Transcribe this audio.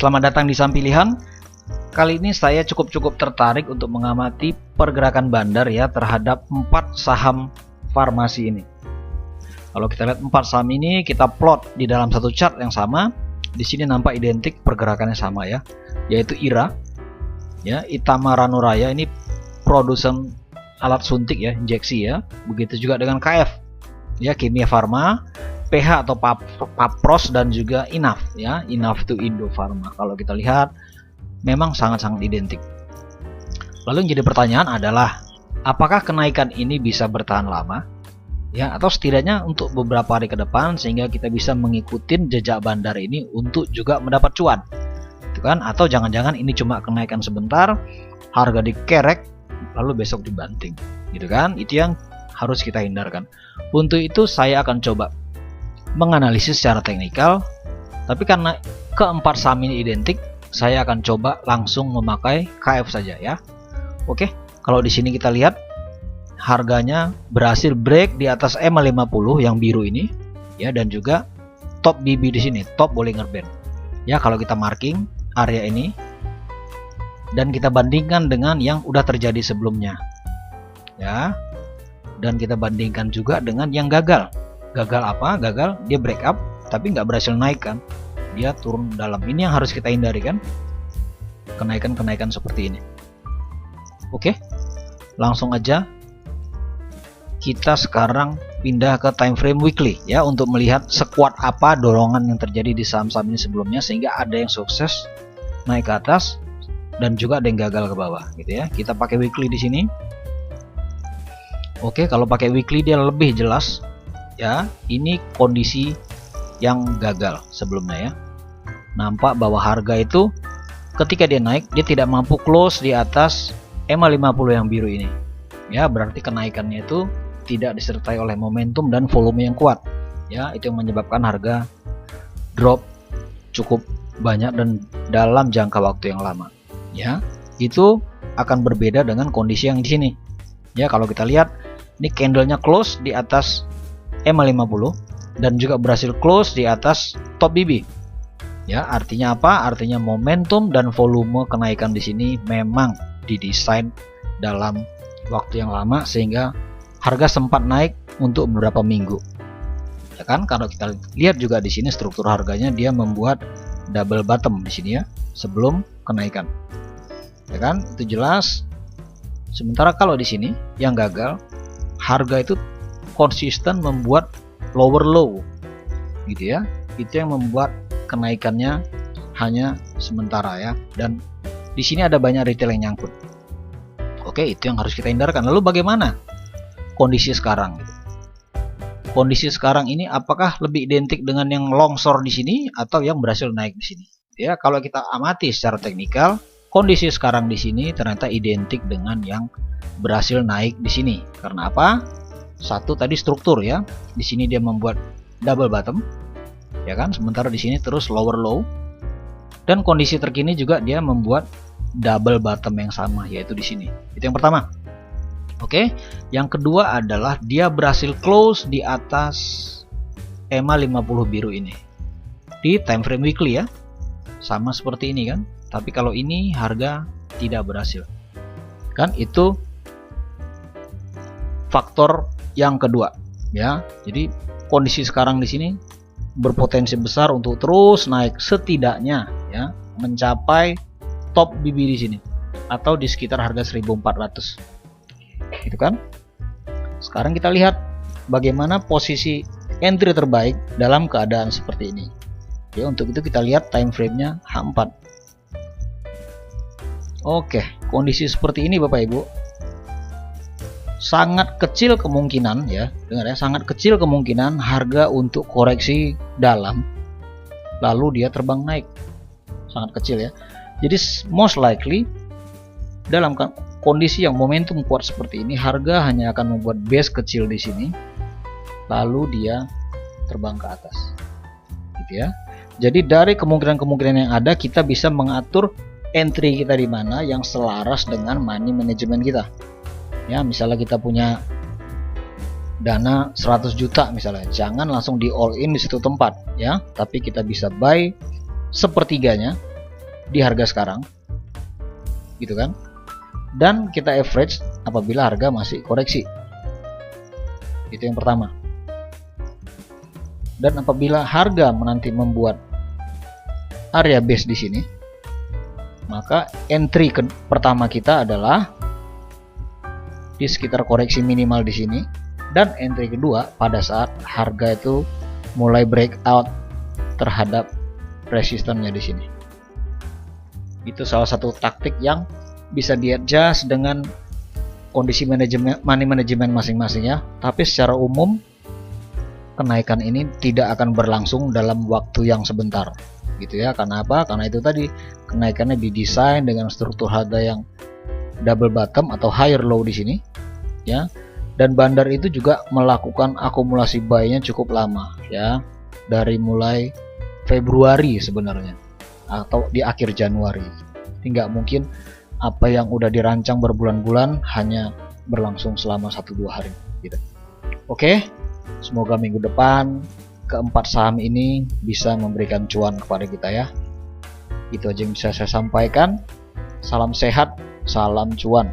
Selamat datang di Saham Pilihan. Kali ini saya cukup tertarik untuk mengamati pergerakan bandar ya terhadap 4 saham farmasi ini. Kalau kita lihat 4 saham ini, kita plot di dalam satu chart yang sama. Di sini nampak identik pergerakannya sama ya, yaitu IRA, ya, Itama Ranuraya ini produsen alat suntik ya, injeksi ya. Begitu juga dengan KF, ya, Kimia Farma, PH atau Papros, dan juga Inaf ya, Inaf itu Indofarma. Kalau kita lihat memang sangat-sangat identik. Lalu yang jadi pertanyaan adalah apakah kenaikan ini bisa bertahan lama ya, atau setidaknya untuk beberapa hari ke depan sehingga kita bisa mengikuti jejak bandar ini untuk juga mendapat cuan, gitu kan? Atau jangan-jangan ini cuma kenaikan sebentar, harga dikerek lalu besok dibanting, gitu kan? Itu yang harus kita hindarkan. Untuk itu saya akan coba menganalisis secara teknikal, tapi karena keempat saham ini identik, saya akan coba langsung memakai KF saja ya. Oke, kalau di sini kita lihat harganya berhasil break di atas EMA 50 yang biru ini ya, dan juga top BB di sini, top Bollinger Band. Ya, kalau kita marking area ini dan kita bandingkan dengan yang udah terjadi sebelumnya. Ya. Dan kita bandingkan juga dengan yang gagal. Gagal apa? Gagal dia break up tapi nggak berhasil naik kan, dia turun dalam. Ini yang harus kita hindari kan, kenaikan-kenaikan seperti ini. Oke, langsung aja kita sekarang pindah ke time frame weekly ya, untuk melihat sekuat apa dorongan yang terjadi di saham-saham ini sebelumnya sehingga ada yang sukses naik ke atas dan juga ada yang gagal ke bawah gitu ya. Kita pakai weekly di sini. Oke, kalau pakai weekly dia lebih jelas ya. Ini kondisi yang gagal sebelumnya ya. Nampak bahwa harga itu ketika dia naik, dia tidak mampu close di atas EMA 50 yang biru ini ya, berarti kenaikannya itu tidak disertai oleh momentum dan volume yang kuat ya. Itu yang menyebabkan harga drop cukup banyak dan dalam jangka waktu yang lama ya. Itu akan berbeda dengan kondisi yang di sini ya. Kalau kita lihat ini candlenya close di atas EMA 50 dan juga berhasil close di atas top BB ya. Artinya apa? Artinya momentum dan volume kenaikan di sini memang didesain dalam waktu yang lama sehingga harga sempat naik untuk beberapa minggu ya kan. Kalau kita lihat juga di sini struktur harganya, dia membuat double bottom di sini ya sebelum kenaikan ya kan, itu jelas. Sementara kalau di sini yang gagal, harga itu konsisten membuat lower low gitu ya. Itu yang membuat kenaikannya hanya sementara ya, dan di sini ada banyak retail yang nyangkut. Oke, itu yang harus kita hindarkan. Lalu bagaimana kondisi sekarang? Kondisi sekarang ini apakah lebih identik dengan yang longsor di sini atau yang berhasil naik di sini? Ya, kalau kita amati secara teknikal, kondisi sekarang di sini ternyata identik dengan yang berhasil naik di sini. Karena apa? Satu tadi struktur ya. Di sini dia membuat double bottom, ya kan? Sementara di sini terus lower low. Dan kondisi terkini juga dia membuat double bottom yang sama, yaitu di sini. Itu yang pertama. Oke, yang kedua adalah dia berhasil close di atas EMA 50 biru ini di time frame weekly ya. Sama seperti ini kan. Tapi kalau ini harga tidak berhasil. Kan itu faktor yang kedua ya. Jadi kondisi sekarang di sini berpotensi besar untuk terus naik, setidaknya ya mencapai top BB di sini atau di sekitar harga 1400 gitu kan. Sekarang kita lihat bagaimana posisi entry terbaik dalam keadaan seperti ini ya. Untuk itu kita lihat time frame-nya H4. Oke, kondisi seperti ini Bapak Ibu, sangat kecil kemungkinan ya, dengar ya, sangat kecil kemungkinan harga untuk koreksi dalam lalu dia terbang naik, sangat kecil ya. Jadi most likely dalam kondisi yang momentum kuat seperti ini, harga hanya akan membuat base kecil di sini lalu dia terbang ke atas gitu ya. Jadi dari kemungkinan-kemungkinan yang ada, kita bisa mengatur entry kita di mana yang selaras dengan money management kita. Ya, misalnya kita punya dana 100 juta misalnya, jangan langsung di all in di situ tempat ya, tapi kita bisa buy sepertiganya di harga sekarang, gitu kan, dan kita average apabila harga masih koreksi. Itu yang pertama. Dan apabila harga nanti membuat area base di sini, maka entry pertama kita adalah di sekitar koreksi minimal di sini, dan entry kedua pada saat harga itu mulai breakout terhadap resistannya di sini. Itu salah satu taktik yang bisa di-adjust dengan kondisi money management masing-masing ya. Tapi secara umum kenaikan ini tidak akan berlangsung dalam waktu yang sebentar, gitu ya. Karena apa? Karena itu tadi kenaikannya didesain dengan struktur harga yang double bottom atau higher low di sini, ya. Dan bandar itu juga melakukan akumulasi buy-nya cukup lama, ya, dari mulai Februari sebenarnya atau di akhir Januari. Nggak mungkin apa yang udah dirancang berbulan-bulan hanya berlangsung selama 1-2 hari gitu. Oke, semoga minggu depan keempat saham ini bisa memberikan cuan kepada kita ya. Itu aja yang bisa saya sampaikan. Salam sehat, salam cuan.